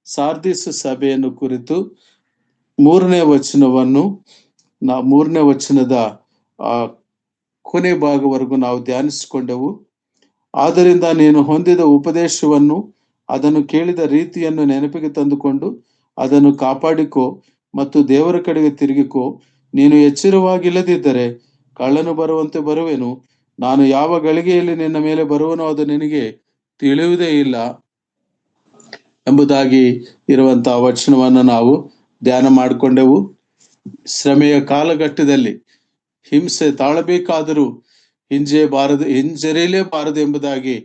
Sardis ಸಭೆಯನ್ನು ಕುರಿತು ಮೂರನೇ ವಚನದ ಕೊನೆ ಭಾಗವರೆಗೂ ನಾವು ಧ್ಯಾನಿಸಿಕೊಂಡೆವು. ಆದ್ದರಿಂದ ನೀನು ಹೊಂದಿದ ಉಪದೇಶವನ್ನು, ಅದನ್ನು ಕೇಳಿದ ರೀತಿಯನ್ನು ನೆನಪಿಗೆ ತಂದುಕೊಂಡು ಅದನ್ನು ಕಾಪಾಡಿಕೋ ಮತ್ತು ದೇವರ ಕಡೆಗೆ ತಿರುಗಿಕೋ. ನೀನು ಎಚ್ಚರವಾಗಿಲ್ಲದಿದ್ದರೆ ಕಳ್ಳನು ಬರುವಂತೆ ಬರುವೆನು. ನಾನು ಯಾವ ಗಳಿಗೆಯಲ್ಲಿ ನಿನ್ನ ಮೇಲೆ ಬರುವನೋ ಅದು ನಿನಗೆ ತಿಳಿಯುವುದೇ ಇಲ್ಲ ಎಂಬುದಾಗಿ ಇರುವಂತಹ ವಚನವನ್ನು ನಾವು ಧ್ಯಾನ ಮಾಡಿಕೊಂಡೆವು. ಶ್ರಮೆಯ ಕಾಲಘಟ್ಟದಲ್ಲಿ ಹಿಂಸೆ ತಾಳಬೇಕಾದರೂ ಹಿಂಜರಿಯಲೇಬಾರದು ಎಂಬುದಾಗಿ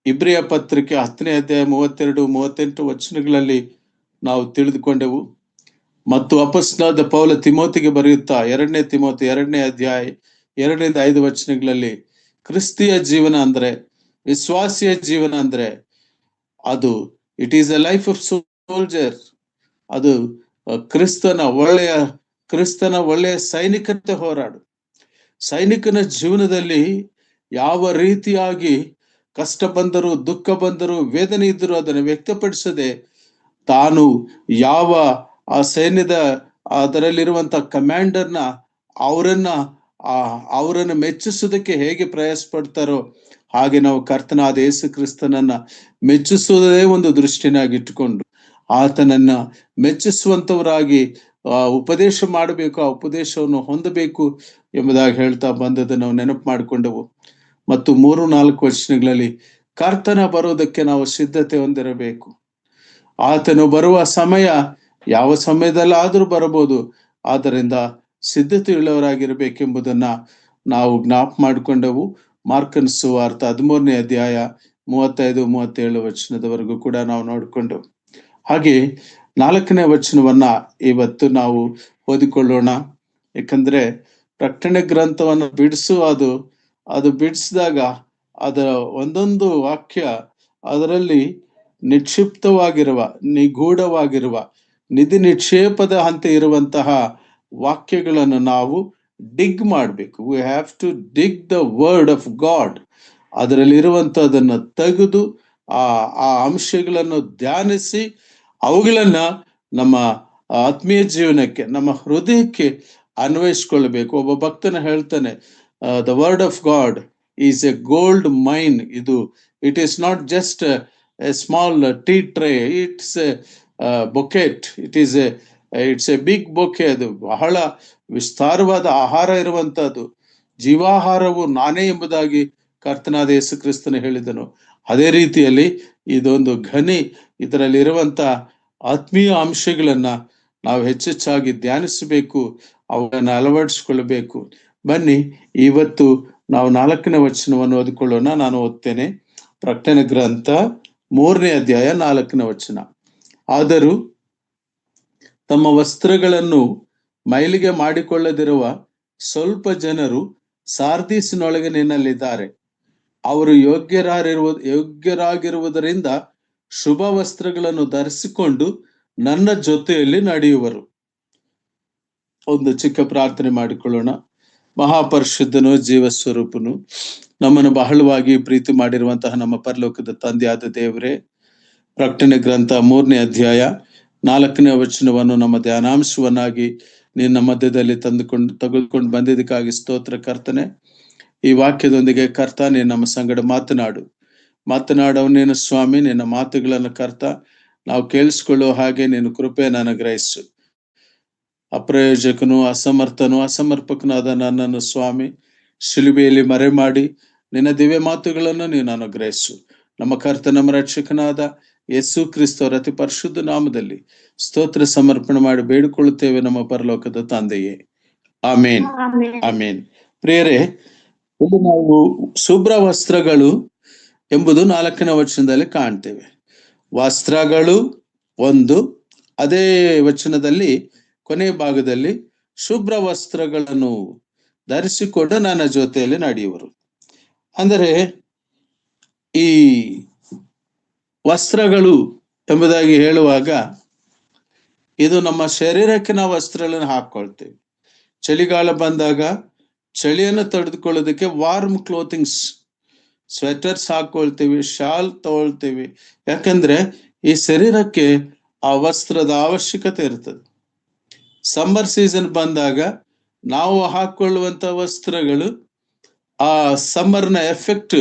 ಇಬ್ರಿಯ ಪತ್ರಿಕೆ 10ನೇ ಅಧ್ಯಾಯ 32-38 ವಚನಗಳಲ್ಲಿ ನಾವು ತಿಳಿದುಕೊಂಡೆವು. ಮತ್ತು ಅಪೊಸ್ತಲನಾದ ಪೌಲ ತಿಮೋತಿಗೆ ಬರೆಯುತ್ತಾ 2ನೇ ತಿಮೋತಿ 2ನೇ ಅಧ್ಯಾಯ 2-5 ವಚನಗಳಲ್ಲಿ ಕ್ರಿಸ್ತಿಯ ಜೀವನ ಅಂದ್ರೆ, ವಿಶ್ವಾಸಿಯ ಜೀವನ ಅಂದ್ರೆ ಅದು it is A life of soldier. ಅದು ಕ್ರಿಸ್ತನ ಒಳ್ಳೆಯ ಸೈನಿಕತೆ ಹೋರಾಡು. ಸೈನಿಕನ ಜೀವನದಲ್ಲಿ ಯಾವ ರೀತಿಯಾಗಿ ಕಷ್ಟ ಬಂದರೂ, ದುಃಖ ಬಂದರೂ, ವೇದನೆ ಇದ್ದರೂ ಅದನ್ನು ವ್ಯಕ್ತಪಡಿಸದೆ ತಾನು ಯಾವ ಆ ಸೈನ್ಯದ ಅದರಲ್ಲಿರುವಂತ ಕಮಾಂಡರ್ನ ಅವರನ್ನ ಮೆಚ್ಚಿಸೋದಕ್ಕೆ ಹೇಗೆ ಪ್ರಯಾಸ ಪಡ್ತಾರೋ ಹಾಗೆ ನಾವು ಕರ್ತನಾದ ಯೇಸು ಕ್ರಿಸ್ತನನ್ನ ಮೆಚ್ಚಿಸುವುದೇ ಒಂದು ದೃಷ್ಟಿನಾಗಿಟ್ಟುಕೊಂಡು ಆತನನ್ನ ಮೆಚ್ಚಿಸುವಂತವರಾಗಿ ಉಪದೇಶ ಮಾಡಬೇಕು, ಆ ಉಪದೇಶವನ್ನು ಹೊಂದಬೇಕು ಎಂಬುದಾಗಿ ಹೇಳ್ತಾ ಬಂದದ್ದು ನಾವು ನೆನಪು ಮಾಡಿಕೊಂಡೆವು. ಮತ್ತು 3-4 ವಚನಗಳಲ್ಲಿ ಕರ್ತನ ಬರೋದಕ್ಕೆ ನಾವು ಸಿದ್ಧತೆ ಹೊಂದಿರಬೇಕು. ಆತನು ಬರುವ ಸಮಯ ಯಾವ ಸಮಯದಲ್ಲಾದರೂ ಬರಬಹುದು. ಆದ್ದರಿಂದ ಸಿದ್ಧತೆ ಉಳ್ಳವರಾಗಿರ್ಬೇಕೆಂಬುದನ್ನ ನಾವು ಜ್ಞಾಪ ಮಾಡಿಕೊಂಡೆವು. ಮಾರ್ಕನ ಸುವಾರ್ತೆ 13ನೇ ಅಧ್ಯಾಯ 35-37 ವಚನದವರೆಗೂ ಕೂಡ ನಾವು ನೋಡಿಕೊಂಡೆವು. ಹಾಗೆ 4ನೇ ವಚನವನ್ನ ಇವತ್ತು ನಾವು ಓದಿಕೊಳ್ಳೋಣ. ಯಾಕಂದ್ರೆ ಪ್ರಕಟಣೆ ಗ್ರಂಥವನ್ನು ಅದು ಬಿಡಿಸಿದಾಗ ಅದರ ಒಂದೊಂದು ವಾಕ್ಯ ಅದರಲ್ಲಿ ನಿಕ್ಷಿಪ್ತವಾಗಿರುವ, ನಿಗೂಢವಾಗಿರುವ, ನಿಧಿ ನಿಕ್ಷೇಪದ ಹಂತ ಇರುವಂತಹ ವಾಕ್ಯಗಳನ್ನು ನಾವು ಡಿಗ್ ಮಾಡಬೇಕು. We have to dig the word of God. ಅದರಲ್ಲಿ ಇರುವಂತಹದನ್ನು ತೆಗೆದು ಆ ಅಂಶಗಳನ್ನು ಧ್ಯಾನಿಸಿ ಅವುಗಳನ್ನ ನಮ್ಮ ಆತ್ಮೀಯ ಜೀವನಕ್ಕೆ, ನಮ್ಮ ಹೃದಯಕ್ಕೆ ಅನ್ವಯಿಸ್ಕೊಳ್ಬೇಕು. ಒಬ್ಬ ಭಕ್ತನ ಹೇಳ್ತಾನೆ, the word of God is a gold mine. It is not just a small tea tray, it's a bouquet, it's a big bouquet. ಅದು ಬಹಳ ವಿಸ್ತಾರವಾದ ಆಹಾರ ಇರುವಂತಹದ್ದು. ಜೀವಾಹಾರವು ನಾನೇ ಎಂಬುದಾಗಿ ಕರ್ತನಾದ ಯೇಸು ಕ್ರಿಸ್ತನು ಹೇಳಿದನು. ಅದೇ ರೀತಿಯಲ್ಲಿ ಇದೊಂದು ಘನಿ, ಇದರಲ್ಲಿರುವಂತ ಆತ್ಮೀಯ ಅಂಶಗಳನ್ನ ನಾವು ಹೆಚ್ಚೆಚ್ಚಾಗಿ ಧ್ಯಾನಿಸಬೇಕು, ಅವುಗಳನ್ನು ಅಳವಡಿಸಿಕೊಳ್ಳಬೇಕು. ಬನ್ನಿ, ಇವತ್ತು ನಾವು 4ನೇ ವಚನವನ್ನು ಓದಿಕೊಳ್ಳೋಣ. ನಾನು ಓದ್ತೇನೆ. ಪ್ರಕಟಣೆ ಗ್ರಂಥ 3ನೇ ಅಧ್ಯಾಯ 4ನೇ ವಚನ. ಆದರೂ ತಮ್ಮ ವಸ್ತ್ರಗಳನ್ನು ಮೈಲಿಗೆ ಮಾಡಿಕೊಳ್ಳದಿರುವ ಸ್ವಲ್ಪ ಜನರು ಸಾರ್ದಿಸಿನೊಳಗೆ ನಿನ್ನಲ್ಲಿದ್ದಾರೆ. ಅವರು ಯೋಗ್ಯರಾಗಿರುವುದರಿಂದ ಶುಭ ವಸ್ತ್ರಗಳನ್ನು ಧರಿಸಿಕೊಂಡು ನನ್ನ ಜೊತೆಯಲ್ಲಿ ನಡೆಯುವರು. ಒಂದು ಚಿಕ್ಕ ಪ್ರಾರ್ಥನೆ ಮಾಡಿಕೊಳ್ಳೋಣ. ಮಹಾಪರಿಶುದ್ಧನು, ಜೀವ ಸ್ವರೂಪನು, ನಮ್ಮನ್ನು ಬಹಳವಾಗಿ ಪ್ರೀತಿ ಮಾಡಿರುವಂತಹ ನಮ್ಮ ಪರಲೋಕದ ತಂದೆಯಾದ ದೇವರೇ, ಪ್ರಕಟಣೆ ಗ್ರಂಥ 3ನೇ ಅಧ್ಯಾಯ 4ನೇ ವಚನವನ್ನು ನಮ್ಮ ಧ್ಯಾನಾಂಶವನ್ನಾಗಿ ನಿನ್ನ ಮಧ್ಯದಲ್ಲಿ ತೆಗೆದುಕೊಂಡು ಬಂದಿದ್ದಕ್ಕಾಗಿ ಸ್ತೋತ್ರ ಕರ್ತನೆ. ಈ ವಾಕ್ಯದೊಂದಿಗೆ ಕರ್ತ ನೀನು ನಮ್ಮ ಸಂಗಡ ಮಾತನಾಡವನೇನು ಸ್ವಾಮಿ. ನಿನ್ನ ಮಾತುಗಳನ್ನು ಕರ್ತ ನಾವು ಕೇಳಿಸ್ಕೊಳ್ಳುವ ಹಾಗೆ ನೀನು ಕೃಪೆಯನ್ನು ಅನುಗ್ರಹಿಸು. ಅಪ್ರಯೋಜಕನು, ಅಸಮರ್ಪಕನಾದ ನನ್ನನ್ನು ಸ್ವಾಮಿ ಶಿಲುಬೆಯಲ್ಲಿ ಮರೆ ಮಾಡಿ ನಿನ್ನ ದಿವ್ಯ ಮಾತುಗಳನ್ನು ನೀನು ಅನುಗ್ರಹಿಸು. ನಮ್ಮ ಕರ್ತ, ನಮ್ಮ ರಕ್ಷಕನಾದ ಯೇಸು ಕ್ರಿಸ್ತವರ ಅತಿ ಪರಿಶುದ್ಧ ನಾಮದಲ್ಲಿ ಸ್ತೋತ್ರ ಸಮರ್ಪಣೆ ಮಾಡಿ ಬೇಡಿಕೊಳ್ಳುತ್ತೇವೆ ನಮ್ಮ ಪರಲೋಕದ ತಂದೆಯೇ, ಆಮೇನ್, ಆಮೇನ್. ಪ್ರಿಯರೇ, ಇದು ನಾವು ಶುಭ್ರ ವಸ್ತ್ರಗಳು ಎಂಬುದು 4ನೇ ವಚನದಲ್ಲಿ ಕಾಣ್ತೇವೆ. ವಸ್ತ್ರಗಳು ಒಂದು, ಅದೇ ವಚನದಲ್ಲಿ ಕೊನೆ ಭಾಗದಲ್ಲಿ ಶುಭ್ರ ವಸ್ತ್ರಗಳನ್ನು ಧರಿಸಿಕೊಂಡು ನನ್ನ ಜೊತೆಯಲ್ಲಿ ನಡೆಯುವರು. ಅಂದರೆ ಈ ವಸ್ತ್ರಗಳು ಎಂಬುದಾಗಿ ಹೇಳುವಾಗ ಇದು ನಮ್ಮ ಶರೀರಕ್ಕೆ ನಾವು ವಸ್ತ್ರಗಳನ್ನು ಹಾಕೊಳ್ತೇವೆ. ಚಳಿಗಾಲ ಬಂದಾಗ ಚಳಿಯನ್ನು ತಡೆದುಕೊಳ್ಳೋದಕ್ಕೆ ವಾರ್ಮ್ ಕ್ಲೋತಿಂಗ್ಸ್, ಸ್ವೆಟರ್ಸ್ ಹಾಕೊಳ್ತೇವೆ, ಶಾಲ್ ತಗೊಳ್ತೇವೆ. ಯಾಕಂದ್ರೆ ಈ ಶರೀರಕ್ಕೆ ಆ ವಸ್ತ್ರದ ಅವಶ್ಯಕತೆ ಇರ್ತದೆ. ಸಮ್ಮರ್ ಸೀಸನ್ ಬಂದಾಗ ನಾವು ಹಾಕೊಳ್ಳುವಂತ ವಸ್ತ್ರಗಳು ಆ ಸಮ್ಮರ್ನ ಎಫೆಕ್ಟ್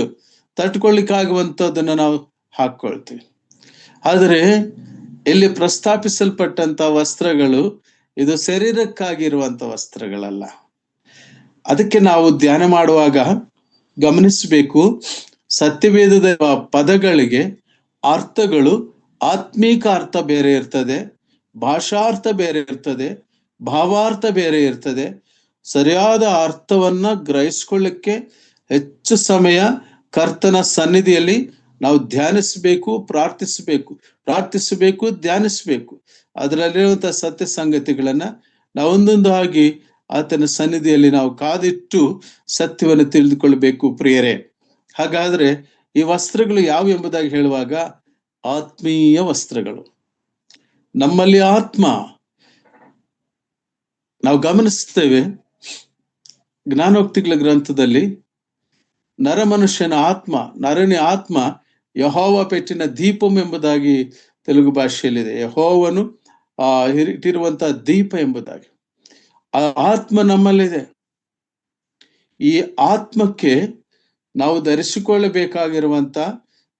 ತಟ್ಕೊಳ್ಳಿಕ್ಕಾಗುವಂಥದ್ದನ್ನ ನಾವು ಹಾಕೊಳ್ತೀವಿ. ಆದರೆ ಇಲ್ಲಿ ಪ್ರಸ್ತಾಪಿಸಲ್ಪಟ್ಟಂತ ವಸ್ತ್ರಗಳು ಇದು ಶರೀರಕ್ಕಾಗಿರುವಂತ ವಸ್ತ್ರಗಳಲ್ಲ. ಅದಕ್ಕೆ ನಾವು ಧ್ಯಾನ ಮಾಡುವಾಗ ಗಮನಿಸಬೇಕು, ಸತ್ಯವೇದದ ಪದಗಳಿಗೆ ಅರ್ಥಗಳು ಆತ್ಮೀಕ ಅರ್ಥ ಬೇರೆ ಇರ್ತದೆ, ಭಾಷಾರ್ಥ ಬೇರೆ ಇರ್ತದೆ, ಭಾವಾರ್ಥ ಬೇರೆ ಇರ್ತದೆ. ಸರಿಯಾದ ಅರ್ಥವನ್ನ ಗ್ರಹಿಸ್ಕೊಳ್ಳಿಕ್ಕೆ ಹೆಚ್ಚು ಸಮಯ ಕರ್ತನ ಸನ್ನಿಧಿಯಲ್ಲಿ ನಾವು ಧ್ಯಾನಿಸಬೇಕು, ಪ್ರಾರ್ಥಿಸಬೇಕು, ಧ್ಯಾನಿಸಬೇಕು. ಅದರಲ್ಲಿರುವಂತಹ ಸತ್ಯ ಸಂಗತಿಗಳನ್ನ ನಾವು ಒಂದೊಂದು ಆಗಿ ಆತನ ಸನ್ನಿಧಿಯಲ್ಲಿ ನಾವು ಕಾದಿಟ್ಟು ಸತ್ಯವನ್ನು ತಿಳಿದುಕೊಳ್ಬೇಕು ಪ್ರಿಯರೇ. ಹಾಗಾದ್ರೆ ಈ ವಸ್ತ್ರಗಳು ಯಾವ ಎಂಬುದಾಗಿ ಹೇಳುವಾಗ ಆತ್ಮೀಯ ವಸ್ತ್ರಗಳು. ನಮ್ಮಲ್ಲಿ ಆತ್ಮ, ನಾವು ಗಮನಿಸ್ತೇವೆ ಜ್ಞಾನೋಕ್ತಿಗಳ ಗ್ರಂಥದಲ್ಲಿ ನರಮನುಷ್ಯನ ಆತ್ಮ, ನರನಿ ಆತ್ಮ ಯೆಹೋವ ಪೆಟ್ಟಿನ ದೀಪಂ ಎಂಬುದಾಗಿ ತೆಲುಗು ಭಾಷೆಯಲ್ಲಿದೆ. ಯೆಹೋವನು ಇಟ್ಟಿರುವಂತಹ ದೀಪ ಎಂಬುದಾಗಿ ಆ ಆತ್ಮ ನಮ್ಮಲ್ಲಿದೆ. ಈ ಆತ್ಮಕ್ಕೆ ನಾವು ಧರಿಸಿಕೊಳ್ಳಬೇಕಾಗಿರುವಂತ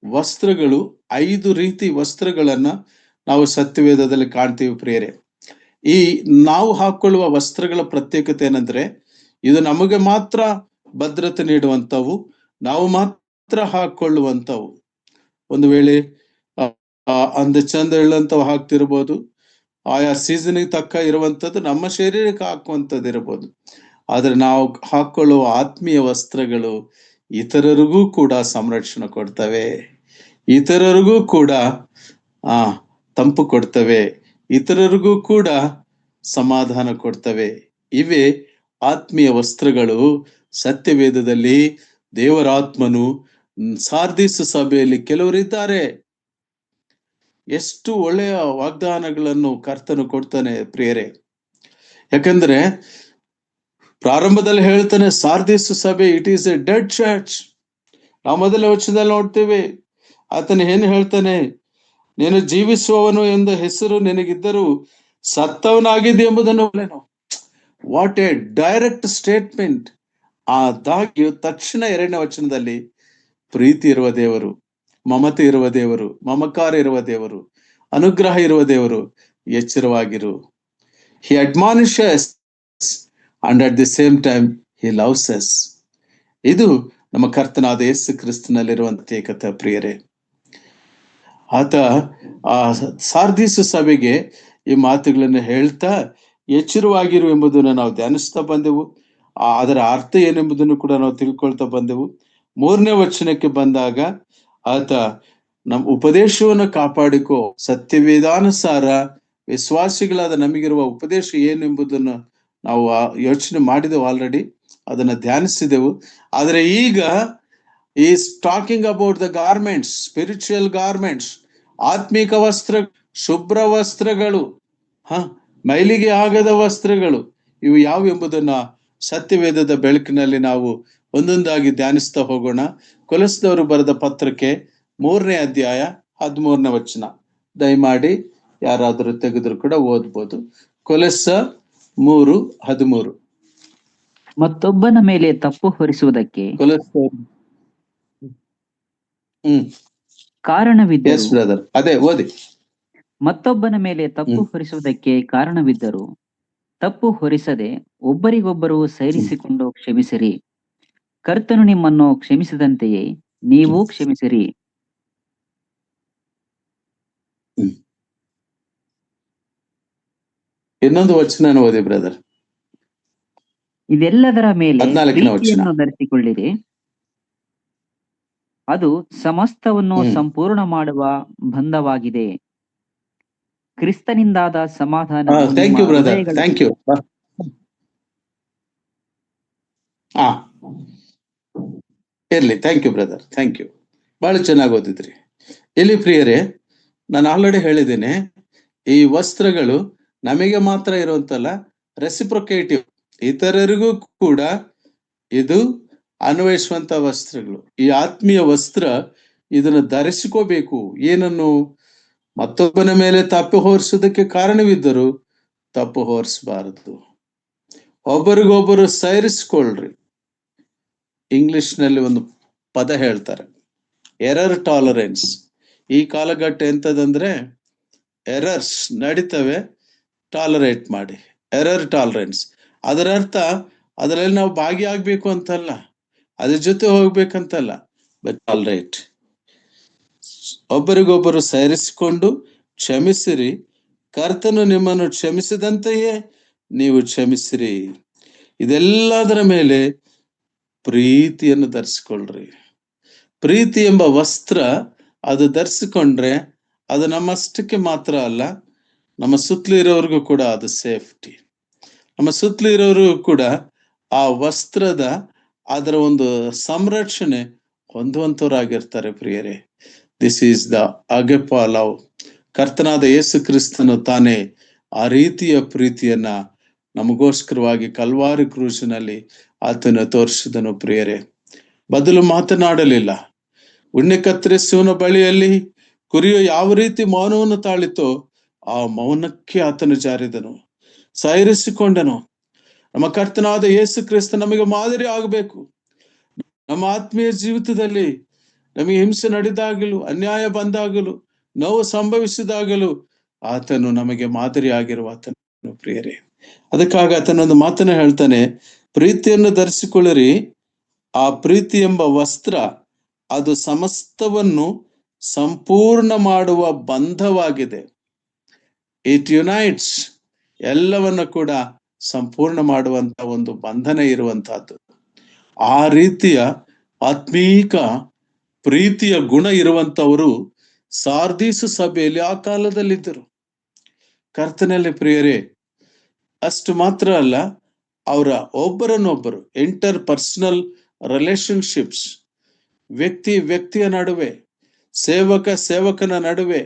ವಸ್ತ್ರಗಳು 5 ರೀತಿ ವಸ್ತ್ರಗಳನ್ನ ನಾವು ಸತ್ಯವೇದದಲ್ಲಿ ಕಾಣ್ತೀವಿ ಪ್ರಿಯರೇ. ಈ ನಾವು ಹಾಕೊಳ್ಳುವ ವಸ್ತ್ರಗಳ ಪ್ರತ್ಯೇಕತೆ ಏನಂದ್ರೆ ಇದು ನಮಗೆ ಮಾತ್ರ ಭದ್ರತೆ ನೀಡುವಂಥವು, ನಾವು ಮಾತ್ರ ಹಾಕೊಳ್ಳುವಂಥವು. ಒಂದು ವೇಳೆ ಚಂದ ಹೇಳುವಂಥವು ಹಾಕ್ತಿರ್ಬೋದು, ಆಯಾ ಸೀಸನ್ಗೆ ತಕ್ಕ ಇರುವಂಥದ್ದು ನಮ್ಮ ಶರೀರಕ್ಕೆ ಹಾಕುವಂಥದ್ದು ಇರಬಹುದು. ಆದ್ರೆ ನಾವು ಹಾಕೊಳ್ಳುವ ಆತ್ಮೀಯ ವಸ್ತ್ರಗಳು ಇತರರಿಗೂ ಕೂಡ ಸಂರಕ್ಷಣೆ ಕೊಡ್ತವೆ, ಇತರರಿಗೂ ಕೂಡ ತಂಪು ಕೊಡ್ತವೆ, ಇತರರಿಗೂ ಕೂಡ ಸಮಾಧಾನ ಕೊಡ್ತವೆ. ಇವೇ ಆತ್ಮೀಯ ವಸ್ತ್ರಗಳು. ಸತ್ಯವೇದದಲ್ಲಿ ದೇವರಾತ್ಮನು ಸಾರ್ದಿಸ್ ಸಭೆಯಲ್ಲಿ ಕೆಲವರಿದ್ದಾರೆ. ಎಷ್ಟು ಒಳ್ಳೆಯ ವಾಗ್ದಾನಗಳನ್ನು ಕರ್ತನು ಕೊಡ್ತಾನೆ ಪ್ರಿಯರೇ. ಯಾಕಂದ್ರೆ ಪ್ರಾರಂಭದಲ್ಲಿ ಹೇಳ್ತಾನೆ ಸಾರ್ದಿಸ್ ಸಭೆ it is A dead church. ನಾವು ಮೊದಲ ವಚನದಲ್ಲಿ ನೋಡ್ತೇವೆ ಆತನ ಏನು ಹೇಳ್ತಾನೆ, ನೀನು ಜೀವಿಸುವವನು ಎಂದ ಹೆಸರು ನಿನಗಿದ್ದರೂ ಸತ್ತವನಾಗಿದೆ ಎಂಬುದನ್ನು. What A direct statement. ಆದಾಗ್ಯೂ ತಕ್ಷಣ 2ನೇ ವಚನದಲ್ಲಿ ಪ್ರೀತಿ ಇರುವ ದೇವರು, ಮಮತೆ ಇರುವ ದೇವರು, ಮಮಕಾರ ಇರುವ ದೇವರು, ಅನುಗ್ರಹ ಇರುವ ದೇವರು, ಎಚ್ಚರವಾಗಿರು. He admonishes and at the same time he loves us. ಇದು ನಮ್ಮ ಕರ್ತನಾದ ಯೇಸು ಕ್ರಿಸ್ತನಲ್ಲಿರುವಂತ ಏಕತೆ ಪ್ರಿಯರೇ. ಆತ ಆ ಸಾರ್ದಿಸ್ ಸಭೆಗೆ ಈ ಮಾತುಗಳನ್ನು ಹೇಳ್ತಾ ಎಚ್ಚರವಾಗಿರು ಎಂಬುದನ್ನು ನಾವು ಧ್ಯಾನಿಸ್ತಾ ಬಂದೆವು. ಅದರ ಅರ್ಥ ಏನೆಂಬುದನ್ನು ಕೂಡ ನಾವು ತಿಳ್ಕೊಳ್ತಾ ಬಂದೆವು. 3ನೇ ವಚನಕ್ಕೆ ಬಂದಾಗ ಆತ ನಮ್ಮ ಉಪದೇಶವನ್ನು ಕಾಪಾಡಿಕೋ, ಸತ್ಯವೇದಾನುಸಾರ ವಿಶ್ವಾಸಿಗಳಾದ ನಮಗಿರುವ ಉಪದೇಶ ಏನೆಂಬುದನ್ನು ನಾವು ಯೋಚನೆ ಮಾಡಿದೆವು, ಆಲ್ರೆಡಿ ಅದನ್ನ ಧ್ಯಾನಿಸಿದೆವು. ಆದ್ರೆ ಈಗ is talking about the garments, spiritual garments, ಆತ್ಮಿಕ ವಸ್ತ್ರ, ಶುಭ್ರ ವಸ್ತ್ರಗಳು, ಮೈಲಿಗೆ ಆಗದ ವಸ್ತ್ರಗಳು, ಇವು ಯಾವ ಎಂಬುದನ್ನ ಸತ್ಯವೇದದ ಬೆಳಕಿನಲ್ಲಿ ನಾವು ಒಂದೊಂದಾಗಿ ಧ್ಯಾನಿಸ್ತಾ ಹೋಗೋಣ. ಕೊಲೊಸ್ಸದವರು ಬರೆದ ಪತ್ರಕ್ಕೆ 3ನೇ ಅಧ್ಯಾಯ 13ನೇ ವಚನ. ದಯಮಾಡಿ ಯಾರಾದರೂ ತೆಗೆದ್ರು ಕೂಡ ಓದ್ಬೋದು. ಕೊಲೊಸ್ಸ 3:13. ಮತ್ತೊಬ್ಬನ ಮೇಲೆ ತಪ್ಪು ಹೊರಿಸುವುದಕ್ಕೆ ಕಾರಣವಿದ್ದರು. ಅದೇ ಓದಿ. ಮತ್ತೊಬ್ಬನ ಮೇಲೆ ತಪ್ಪು ಹೊರಿಸುವುದಕ್ಕೆ ಕಾರಣವಿದ್ದರು ತಪ್ಪು ಹೊರಿಸದೆ ಒಬ್ಬರಿಗೊಬ್ಬರು ಸೈರಿಸಿಕೊಂಡು ಕ್ಷಮಿಸಿರಿ. ಕರ್ತನು ನಿಮ್ಮನ್ನು ಕ್ಷಮಿಸಿದಂತೆಯೇ ನೀವು ಕ್ಷಮಿಸಿರಿ. ಇನ್ನೊಂದು ವಚನ ಓದಿ ಬ್ರದರ್. ಇದೆಲ್ಲದರ ಮೇಲೆ ಪ್ರೀತಿಯನ್ನು ಧರಿಸಿಕೊಳ್ಳಿರಿ, ಅದು ಸಮಸ್ತವನ್ನು ಸಂಪೂರ್ಣ ಮಾಡುವ ಬಂಧವಾಗಿದೆ. ಕ್ರಿಸ್ತನಿಂದಾದ ಸಮಾಧಾನ ಇರ್ಲಿ. Thank you brother, thank you. ಬಹಳ ಚೆನ್ನಾಗಿ ಓದಿದ್ರಿ. ಇಲ್ಲಿ ಪ್ರಿಯರೇ, ನಾನು ಆಲ್ರೆಡಿ ಹೇಳಿದ್ದೇನೆ, ಈ ವಸ್ತ್ರಗಳು ನಮಗೆ ಮಾತ್ರ ಇರುವಂತಲ್ಲ, ರೆಸಿಪ್ರೊಕೇಟಿವ್, ಇತರರಿಗೂ ಕೂಡ ಇದು ಅನ್ವಯಿಸುವಂತ ವಸ್ತ್ರಗಳು. ಈ ಆತ್ಮೀಯ ವಸ್ತ್ರ ಇದನ್ನು ಧರಿಸಿಕೋಬೇಕು. ಏನನ್ನು? ಮತ್ತೊಬ್ಬನ ಮೇಲೆ ತಪ್ಪು ಹೊರಿಸುವುದಕ್ಕೆ ಕಾರಣವಿದ್ದರು ತಪ್ಪು ಹೊರಿಸಬಾರದು. ಒಬ್ಬರಿಗೊಬ್ಬರು ಸೈರಿಸ್ಕೊಳ್ರಿ. ಇಂಗ್ಲಿಷ್ ನಲ್ಲಿ ಒಂದು ಪದ ಹೇಳ್ತಾರೆ, ಎರರ್ ಟಾಲರೆನ್ಸ್. ಈ ಕಾಲಘಟ್ಟ ಎಂತದಂದ್ರೆ ಎರರ್ಸ್ ನಡೀತವೆ, ಟಾಲರೇಟ್ ಮಾಡಿ. ಎರರ್ ಟಾಲರೆನ್ಸ್ ಅದರ ಅರ್ಥ ಅದರಲ್ಲಿ ನಾವು ಭಾಗಿಯಾಗಬೇಕು ಅಂತಲ್ಲ, ಅದ್ರ ಜೊತೆ ಹೋಗ್ಬೇಕಂತಲ್ಲ, ಬಟ್ ಟಾಲರೇಟ್. ಒಬ್ಬರಿಗೊಬ್ಬರು ಸೈರಿಸಿಕೊಂಡು ಕ್ಷಮಿಸಿರಿ, ಕರ್ತನು ನಿಮ್ಮನ್ನು ಕ್ಷಮಿಸಿದಂತೆಯೇ ನೀವು ಕ್ಷಮಿಸಿರಿ. ಇದೆಲ್ಲದರ ಮೇಲೆ ಪ್ರೀತಿಯನ್ನು ಧರಿಸಿಕೊಳ್ಳ್ರಿ. ಪ್ರೀತಿ ಎಂಬ ವಸ್ತ್ರ ಅದು ಧರಿಸಿಕೊಂಡ್ರೆ ಅದು ನಮ್ಮಷ್ಟಕ್ಕೆ ಮಾತ್ರ ಅಲ್ಲ, ನಮ್ಮ ಸುತ್ತಲೂ ಇರೋರಿಗೂ ಕೂಡ ಅದು ಸೇಫ್ಟಿ. ನಮ್ಮ ಸುತ್ತಲೂ ಇರೋರಿಗೂ ಕೂಡ ಆ ವಸ್ತ್ರದ ಅದರ ಒಂದು ಸಂರಕ್ಷಣೆ ಹೊಂದುವಂತವರಾಗಿರ್ತಾರೆ ಪ್ರಿಯರೇ. This is the agape love. ಕರ್ತನಾದ ಯೇಸು ಕ್ರಿಸ್ತನು ತಾನೇ ಆ ರೀತಿಯ ಪ್ರೀತಿಯನ್ನ ನಮಗೋಸ್ಕರವಾಗಿ ಕಲ್ವಾರಿ ಕ್ರೂಸಿನಲ್ಲಿ ಆತನ ತೋರಿಸಿದನು ಪ್ರಿಯರೇ. ಬದಲು ಮಾತನಾಡಲಿಲ್ಲ. ಉಣ್ಣೆ ಕತ್ತರಿಸುವನ ಬಳಿಯಲ್ಲಿ ಕುರಿಯು ಯಾವ ರೀತಿ ಮೌನವನ್ನು ತಾಳಿತೋ ಆ ಮೌನಕ್ಕೆ ಆತನು ಜಾರಿದನು, ಸೈರಿಸಿಕೊಂಡನು. ನಮ್ಮ ಕರ್ತನಾದ ಯೇಸು ಕ್ರಿಸ್ತ ನಮಗೆ ಮಾದರಿ ಆಗಬೇಕು. ನಮ್ಮ ಆತ್ಮೀಯ ಜೀವಿತದಲ್ಲಿ ನಮಗೆ ಹಿಂಸೆ ನಡೆದಾಗಲೂ, ಅನ್ಯಾಯ ಬಂದಾಗಲೂ, ನೋವು ಸಂಭವಿಸಿದಾಗಲೂ ಆತನು ನಮಗೆ ಮಾದರಿ ಆಗಿರುವ ಆತನು ಪ್ರಿಯರೇ. ಅದಕ್ಕಾಗಿ ಆತನೊಂದು ಮಾತನ್ನ ಹೇಳ್ತಾನೆ, ಪ್ರೀತಿಯನ್ನು ಧರಿಸಿಕೊಳ್ಳಿರಿ. ಆ ಪ್ರೀತಿ ಎಂಬ ವಸ್ತ್ರ ಅದು ಸಮಸ್ತವನ್ನು ಸಂಪೂರ್ಣ ಮಾಡುವ ಬಂಧವಾಗಿದೆ. ಇಟ್ ಯುನೈಟ್ಸ್, ಎಲ್ಲವನ್ನ ಕೂಡ ಸಂಪೂರ್ಣ ಮಾಡುವಂತ ಒಂದು ಬಂಧನ ಇರುವಂತಹದ್ದು. ಆ ರೀತಿಯ ಆತ್ಮೀಕ ಪ್ರೀತಿಯ ಗುಣ ಇರುವಂತವರು ಸಾರ್ದೀಸು ಸಭೆಯಲ್ಲಿ ಆ ಕಾಲದಲ್ಲಿದ್ದರು. ಕರ್ತನಲ್ಲಿ ಪ್ರಿಯರೇ, ಅಷ್ಟು ಮಾತ್ರ ಅಲ್ಲ, ಅವರ ಒಬ್ಬರನ್ನೊಬ್ಬರು ಇಂಟರ್ ಪರ್ಸನಲ್ ರಿಲೇಶನ್ಶಿಪ್ಸ್, ವ್ಯಕ್ತಿಯ ನಡುವೆ, ಸೇವಕನ ನಡುವೆ,